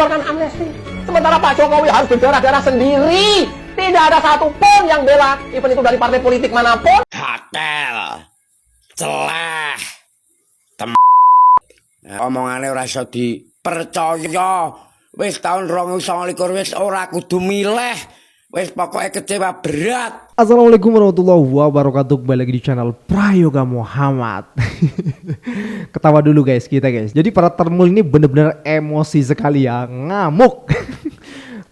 mengeluarkan amnesti. Sementara Pak Jokowi harus berdarah-darah sendiri. Tidak ada satupun yang bela, even itu dari partai politik manapun. Hotel, celah, omongannya ora iso dipercaya. Wis tahun 2029 wis ora kudu milih. Wis pokoknya kecewa berat. Assalamualaikum warahmatullahi wabarakatuh. Kembali lagi di channel Prayoga Muhammad. Ketawa dulu guys, kita guys. Jadi para termul ini bener-bener emosi sekali ya. Ngamuk.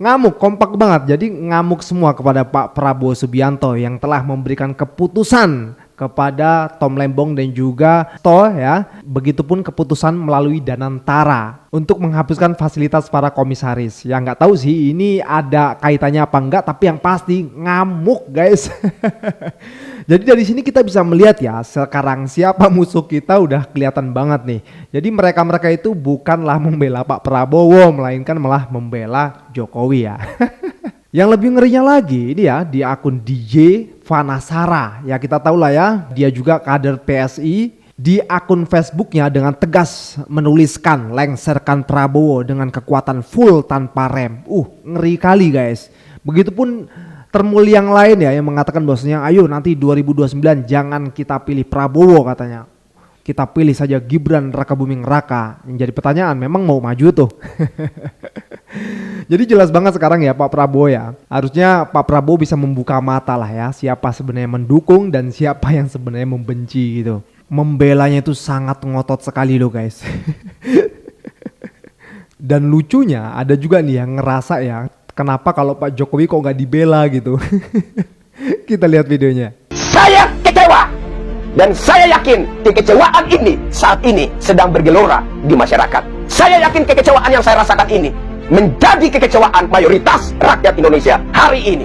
Ngamuk, kompak banget. Jadi ngamuk semua kepada Pak Prabowo Subianto yang telah memberikan keputusan kepada Tom Lembong dan juga Toh ya. Begitupun keputusan melalui Danantara untuk menghapuskan fasilitas para komisaris. Ya nggak tahu sih ini ada kaitannya apa enggak, tapi yang pasti ngamuk guys. Jadi dari sini kita bisa melihat ya, sekarang siapa musuh kita udah kelihatan banget nih. Jadi mereka-mereka itu bukanlah membela Pak Prabowo, melainkan malah membela Jokowi ya. Yang lebih ngerinya lagi ini ya, di akun DJ Vanasara. Ya kita tahu lah ya, dia juga kader PSI. Di akun Facebooknya dengan tegas menuliskan lengserkan Prabowo dengan kekuatan full tanpa rem. Ngeri kali guys. Begitupun termul yang lain ya yang mengatakan bahwasanya ayo nanti 2029 jangan kita pilih Prabowo katanya. Kita pilih saja Gibran Rakabuming Raka. Yang jadi pertanyaan, memang mau maju tuh? Jadi jelas banget sekarang ya Pak Prabowo ya. Harusnya Pak Prabowo bisa membuka mata lah ya, siapa sebenarnya mendukung dan siapa yang sebenarnya membenci gitu. Membelanya itu sangat ngotot sekali loh guys. Dan lucunya ada juga nih yang ngerasa ya, kenapa kalau Pak Jokowi kok nggak dibela gitu. Kita lihat videonya. Saya kecewa. Dan saya yakin kekecewaan ini saat ini sedang bergelora di masyarakat. Saya yakin kekecewaan yang saya rasakan ini menjadi kekecewaan mayoritas rakyat Indonesia hari ini.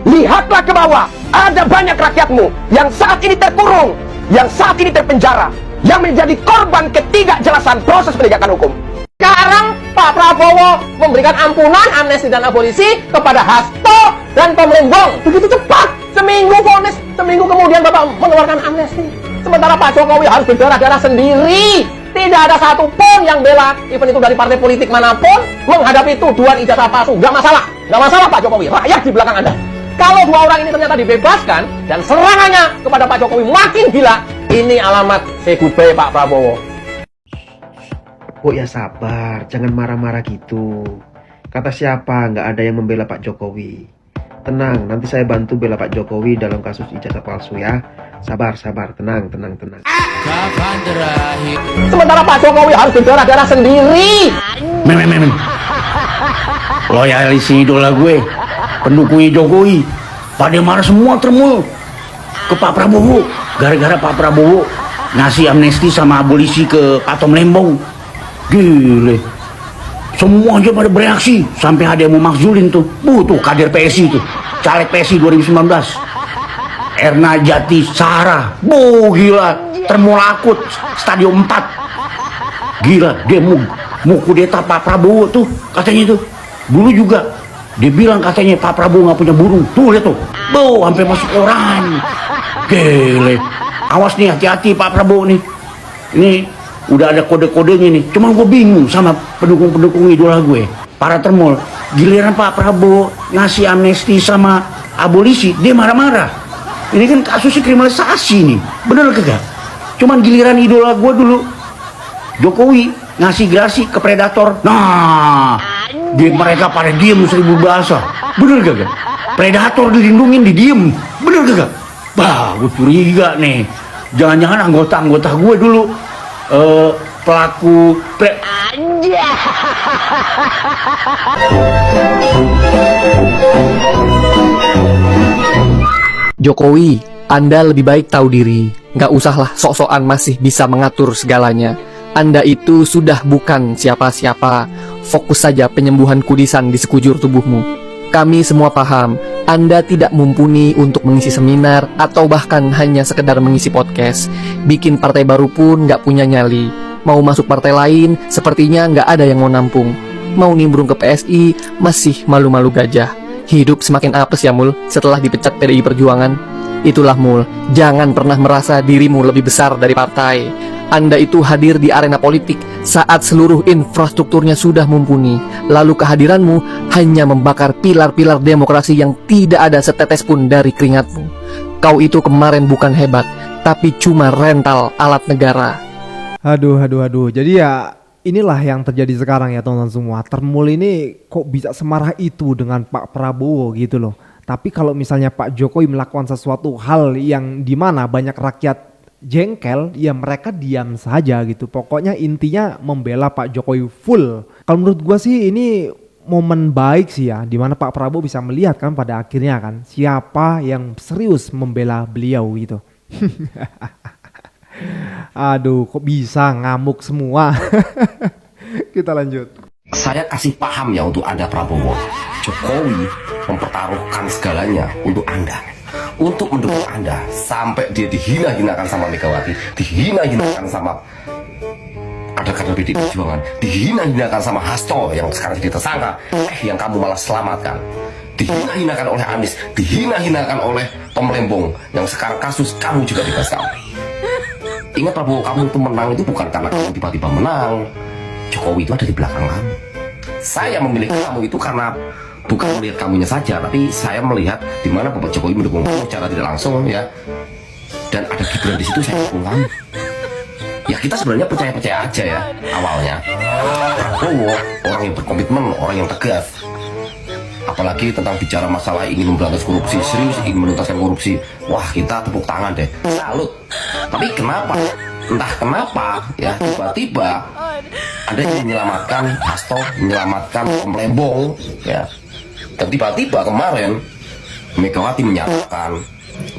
Lihatlah ke bawah, ada banyak rakyatmu yang saat ini terkurung, yang saat ini terpenjara, yang menjadi korban ketidakjelasan proses penegakan hukum. Sekarang Pak Prabowo memberikan ampunan, amnesti dan abolisi kepada Hasto dan Tom Lembong. Begitu cepat, seminggu vonis, seminggu kemudian Bapak mengeluarkan amnesti. Sementara Pak Jokowi harus berdarah-darah sendiri. Tidak ada satupun yang bela, even itu dari partai politik manapun, menghadapi tuduhan ijazah palsu. Gak masalah, gak masalah Pak Jokowi, rakyat di belakang Anda. Kalau dua orang ini ternyata dibebaskan dan serangannya kepada Pak Jokowi makin gila, ini alamat say goodbye Pak Prabowo. Kok ya sabar, jangan marah-marah gitu. Kata siapa nggak ada yang membela Pak Jokowi. Tenang, nanti saya bantu bela Pak Jokowi dalam kasus ijazah palsu ya. Sabar, tenang. Kapan terakhir? Sementara Pak Jokowi harus berdarah-darah sendiri. Men. Loyalis idola gue, pendukungnya Jokowi, pada marah semua termul ke Pak Prabowo. Gara-gara Pak Prabowo ngasih amnesti sama abolisi ke Pak Tom Lembong. Gile, semua aja pada bereaksi, sampai ada yang mau makzulin tuh. Tuh kader PSI tuh, caleg PSI 2019, Erna Jati Sarah. Gila, termulakut stadium 4. Gila, dia mau kudeta Pak Prabowo tuh, katanya tuh. Dulu juga dia bilang katanya Pak Prabowo nggak punya burung. Tuh lihat tuh, sampai masuk orang. Gile, awas nih, hati-hati Pak Prabowo nih. Ini udah ada kode-kodenya nih. Cuma gue bingung sama pendukung-pendukung idola gue, para termul. Giliran Pak Prabowo ngasih amnesti sama abolisi, dia marah-marah. Ini kan kasusnya kriminalisasi nih, bener kagak? Cuman giliran idola gue dulu, Jokowi ngasih gerasi ke predator. Nah, mereka pada diem 1000 bahasa. Bener kagak? Predator dilindungin, didiem. Bener kagak? Gue curiga nih. Jangan-jangan anggota-anggota gue dulu pelaku Jokowi, Anda lebih baik tahu diri. Nggak usahlah sok-sokan masih bisa mengatur segalanya. Anda itu sudah bukan siapa-siapa. Fokus saja penyembuhan kudisan di sekujur tubuhmu. Kami semua paham, Anda tidak mumpuni untuk mengisi seminar atau bahkan hanya sekedar mengisi podcast. Bikin partai baru pun nggak punya nyali. Mau masuk partai lain, sepertinya nggak ada yang mau nampung. Mau nimbrung ke PSI, masih malu-malu gajah. Hidup semakin apes ya Mul, setelah dipecat PDI Perjuangan. Itulah Mul, jangan pernah merasa dirimu lebih besar dari partai. Anda itu hadir di arena politik saat seluruh infrastrukturnya sudah mumpuni. Lalu kehadiranmu hanya membakar pilar-pilar demokrasi yang tidak ada setetes pun dari keringatmu. Kau itu kemarin bukan hebat, tapi cuma rental alat negara. Aduh. Jadi ya inilah yang terjadi sekarang ya teman-teman semua. Termul ini kok bisa semarah itu dengan Pak Prabowo gitu loh. Tapi kalau misalnya Pak Jokowi melakukan sesuatu hal yang dimana banyak rakyat jengkel, ya mereka diam saja gitu. Pokoknya intinya membela Pak Jokowi full. Kalau menurut gua sih ini momen baik sih ya, dimana Pak Prabowo bisa melihat kan pada akhirnya kan siapa yang serius membela beliau gitu. Aduh, kok bisa ngamuk semua. Kita lanjut. Saya kasih paham ya untuk Anda Prabowo. Jokowi mempertaruhkan segalanya untuk Anda, untuk mendukung Anda, sampai dia dihina-hinakan sama Megawati, dihina-hinakan sama kader-kader PDI Perjuangan, dihina-hinakan sama Hasto yang sekarang jadi tersangka, yang kamu malah selamatkan, dihina-hinakan oleh Anies, dihina-hinakan oleh Tom Lembong yang sekarang kasus kamu juga bebaskan. Ingat Prabowo, kamu itu menang itu bukan karena kamu tiba-tiba menang. Jokowi itu ada di belakang kamu. Saya memilih kamu itu karena bukan melihat kamunya saja, tapi saya melihat di mana Bapak Jokowi mendukung kamu secara tidak langsung ya. Dan ada Gibran di situ, saya dukung kamu. Ya kita sebenarnya percaya-percaya aja ya awalnya. Prabowo orang yang berkomitmen, orang yang tegas. Apalagi tentang bicara masalah ingin memberantas korupsi, serius ingin menuntaskan korupsi. Wah, kita tepuk tangan deh, salut. Tapi kenapa? Entah kenapa ya tiba-tiba ada yang menyelamatkan Hasto, menyelamatkan Tom Lembong ya. Dan tiba-tiba kemarin Megawati menyatakan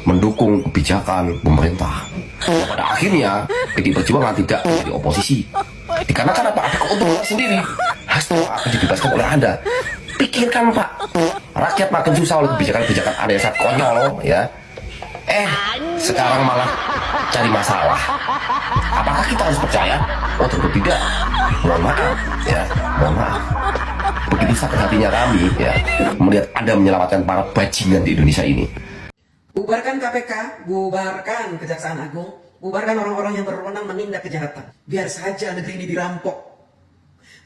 mendukung kebijakan pemerintah. Nah, pada akhirnya PDI Perjuangan tidak menjadi oposisi. Dikarenakan apa? Ada keuntungan sendiri. Hasto akan dibebaskan oleh Anda. Pikirkan Pak, rakyat makin susah oleh kebijakan-kebijakan Anda yang sangat konyol ya. Sekarang malah cari masalah. Apakah kita harus percaya? Oh tentu tidak. Mohon maaf ya, mohon maaf. Begitu sakit hatinya kami ya melihat Anda menyelamatkan para bajingan di Indonesia ini. Bubarkan KPK, bubarkan Kejaksaan Agung, bubarkan orang-orang yang berwenang menindak kejahatan. Biar saja negeri ini dirampok.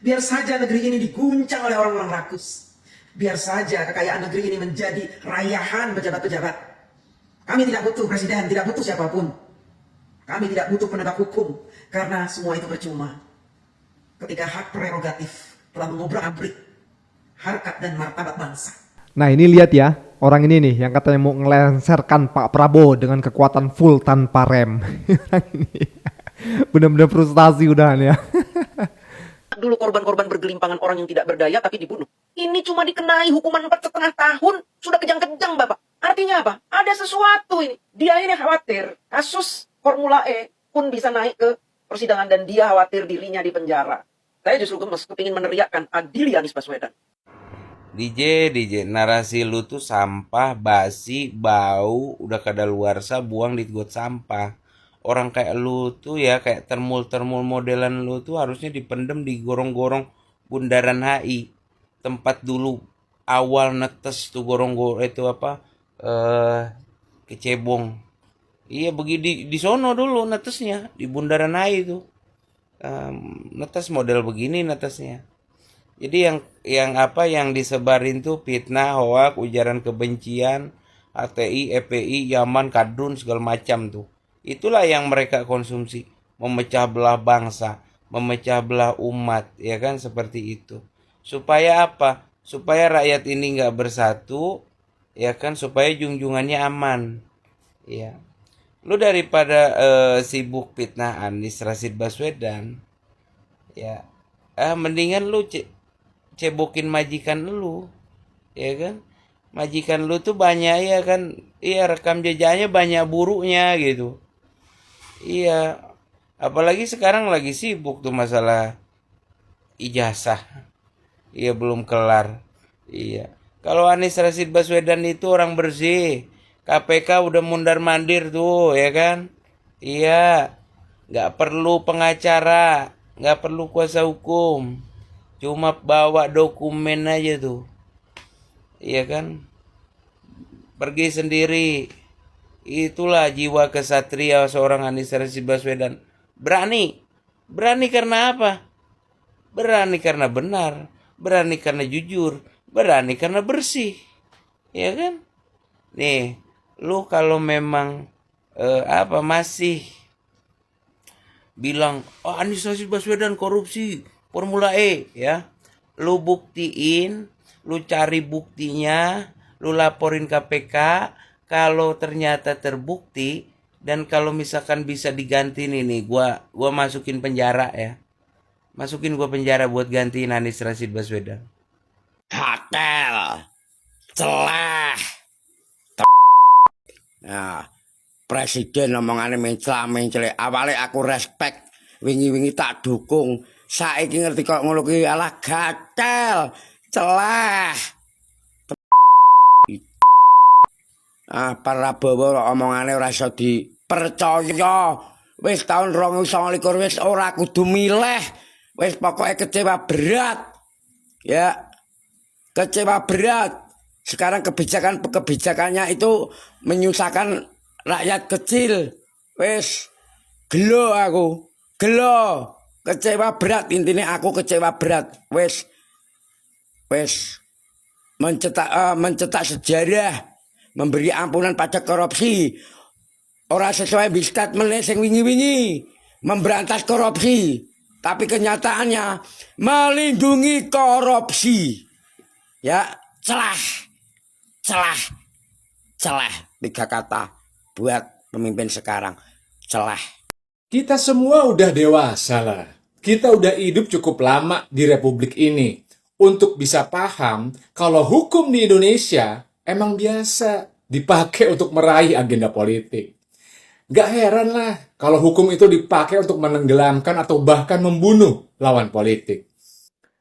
Biar saja negeri ini diguncang oleh orang-orang rakus. Biar saja kekayaan negeri ini menjadi rayahan pejabat-pejabat. Kami tidak butuh presiden, tidak butuh siapapun. Kami tidak butuh penegak hukum, karena semua itu percuma. Ketika hak prerogatif telah mengobrak-abrik harkat dan martabat bangsa. Nah ini lihat ya, orang ini nih yang katanya mau ngelenserkan Pak Prabowo dengan kekuatan full tanpa rem. Orang ini benar-benar frustasi udahan ya. Dulu korban-korban bergelimpangan orang yang tidak berdaya tapi dibunuh. Ini cuma dikenai hukuman 4,5 tahun, sudah kejang-kejang Bapak. Artinya apa? Ada sesuatu ini. Dia ini khawatir kasus Formula E pun bisa naik ke persidangan dan dia khawatir dirinya di penjara. Saya justru gemes, kepingin meneriakkan adili Anies Baswedan. DJ, narasi lu tuh sampah, basi, bau, udah kadaluarsa, buang di got sampah. Orang kayak lu tuh ya, kayak termul modelan lu tuh harusnya dipendem di gorong-gorong Bundaran HI. Tempat dulu awal netes tuh gorong-gorong itu apa? Kecebong. Iya, begini di sono dulu netesnya di Bundaran HI tuh. Netes model begini netesnya. Jadi yang disebarin tuh fitnah, hoak, ujaran kebencian, HTI, EPI, Yaman, Kadrun segala macam tuh. Itulah yang mereka konsumsi, memecah belah bangsa, memecah belah umat, ya kan seperti itu. Supaya apa? Supaya rakyat ini nggak bersatu, ya kan, supaya junjungannya aman. Ya. Lu daripada sibuk fitnah Anies Rashid Baswedan, ya, mendingan lu cebokin majikan lu, ya kan? Majikan lu tuh banyak ya kan, iya rekam jejaknya banyak buruknya gitu. Iya, apalagi sekarang lagi sibuk tuh masalah ijazah. Iya belum kelar. Iya. Kalau Anies Rashid Baswedan itu orang bersih, KPK udah mundar-mandir tuh, ya kan? Iya, nggak perlu pengacara, nggak perlu kuasa hukum, cuma bawa dokumen aja tuh, iya kan? Pergi sendiri. Itulah jiwa kesatria seorang Anies Rashid Baswedan. Berani. Berani karena apa? Berani karena benar, berani karena jujur, berani karena bersih. Ya kan? Nih, lu kalau memang masih bilang, oh Anies Rashid Baswedan korupsi Formula E, ya. Lu buktiin, lu cari buktinya, lu laporin KPK, kalau ternyata terbukti dan kalau misalkan bisa diganti nih, gua masukin penjara ya. Masukin gua penjara buat gantiin Anies Rashid Baswedan. Hotel. Celah. Nah, presiden omongannya mencela-mencela. Awalnya aku respect, wingi-wingi tak dukung. Saiki ngerti kok ngono ki alah gatel. Celah. Prabowo omongannya ora iso dipercaya. Wis tahun 2029 wis ora kudu milih. Wis pokoknya kecewa berat. Ya. Kecewa berat. Sekarang kebijakannya itu menyusahkan rakyat kecil. Wis gelo aku. Gelo. Kecewa berat, intinya aku kecewa berat. Wis mencetak sejarah, memberi ampunan pajak korupsi. Ora sesuai bis statement sing wingi-wingi memberantas korupsi. Tapi kenyataannya melindungi korupsi. Ya, celah. 3 kata buat pemimpin sekarang. Celah. Kita semua udah dewasa lah. Kita udah hidup cukup lama di republik ini untuk bisa paham kalau hukum di Indonesia emang biasa dipakai untuk meraih agenda politik. Gak heran lah kalau hukum itu dipakai untuk menenggelamkan atau bahkan membunuh lawan politik.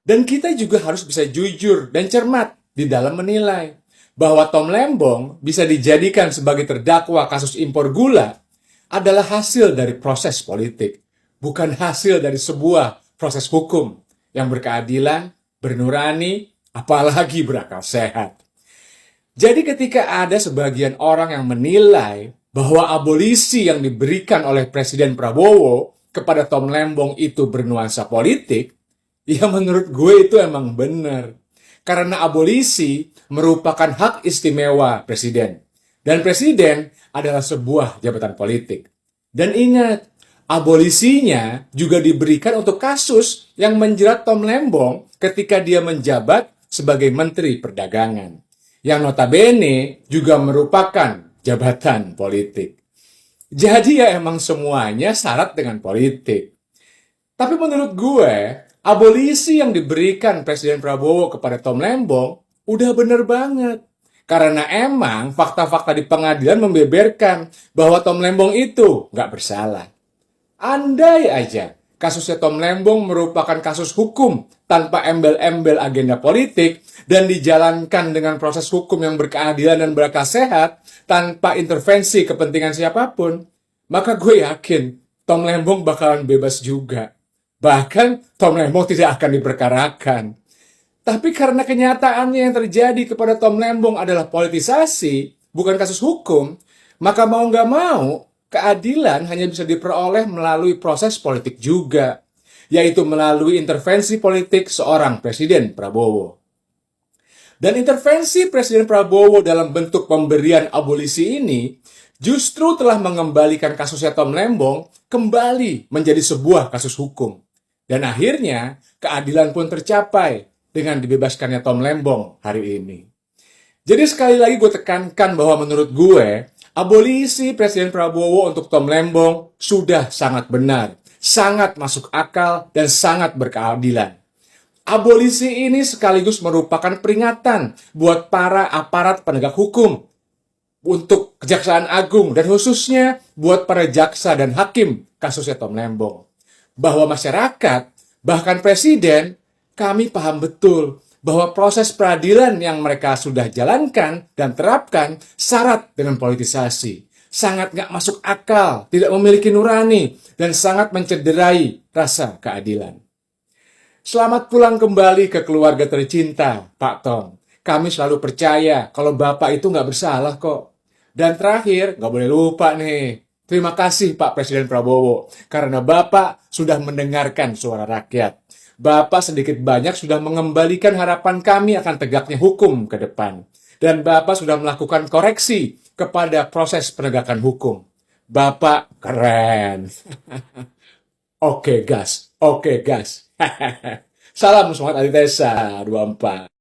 Dan kita juga harus bisa jujur dan cermat di dalam menilai bahwa Tom Lembong bisa dijadikan sebagai terdakwa kasus impor gula adalah hasil dari proses politik, bukan hasil dari sebuah proses hukum yang berkeadilan, bernurani, apalagi berakal sehat. Jadi ketika ada sebagian orang yang menilai bahwa abolisi yang diberikan oleh Presiden Prabowo kepada Tom Lembong itu bernuansa politik, ya menurut gue itu emang benar. Karena abolisi merupakan hak istimewa Presiden. Dan Presiden adalah sebuah jabatan politik. Dan ingat, abolisinya juga diberikan untuk kasus yang menjerat Tom Lembong ketika dia menjabat sebagai Menteri Perdagangan. Yang notabene juga merupakan jabatan politik. Jadi ya emang semuanya syarat dengan politik. Tapi menurut gue, abolisi yang diberikan Presiden Prabowo kepada Tom Lembong udah bener banget. Karena emang fakta-fakta di pengadilan membeberkan bahwa Tom Lembong itu nggak bersalah. Andai aja kasusnya Tom Lembong merupakan kasus hukum tanpa embel-embel agenda politik dan dijalankan dengan proses hukum yang berkeadilan dan berakal sehat tanpa intervensi kepentingan siapapun, maka gue yakin Tom Lembong bakalan bebas juga. Bahkan Tom Lembong tidak akan diperkarakan. Tapi karena kenyataannya yang terjadi kepada Tom Lembong adalah politisasi, bukan kasus hukum, maka mau nggak mau, keadilan hanya bisa diperoleh melalui proses politik juga, yaitu melalui intervensi politik seorang Presiden Prabowo. Dan intervensi Presiden Prabowo dalam bentuk pemberian abolisi ini justru telah mengembalikan kasusnya Tom Lembong kembali menjadi sebuah kasus hukum. Dan akhirnya keadilan pun tercapai dengan dibebaskannya Tom Lembong hari ini. Jadi sekali lagi gue tekankan bahwa menurut gue, abolisi Presiden Prabowo untuk Tom Lembong sudah sangat benar, sangat masuk akal, dan sangat berkeadilan. Abolisi ini sekaligus merupakan peringatan buat para aparat penegak hukum, untuk Kejaksaan Agung, dan khususnya buat para jaksa dan hakim kasusnya Tom Lembong. Bahwa masyarakat, bahkan Presiden, kami paham betul bahwa proses peradilan yang mereka sudah jalankan dan terapkan syarat dengan politisasi. Sangat nggak masuk akal, tidak memiliki nurani, dan sangat mencederai rasa keadilan. Selamat pulang kembali ke keluarga tercinta, Pak Tom. Kami selalu percaya kalau Bapak itu nggak bersalah kok. Dan terakhir, nggak boleh lupa nih, Terima kasih Pak Presiden Prabowo, karena Bapak sudah mendengarkan suara rakyat. Bapak sedikit banyak sudah mengembalikan harapan kami akan tegaknya hukum ke depan. Dan Bapak sudah melakukan koreksi kepada proses penegakan hukum. Bapak keren. Oke gas. Salam semangat antitesa 24.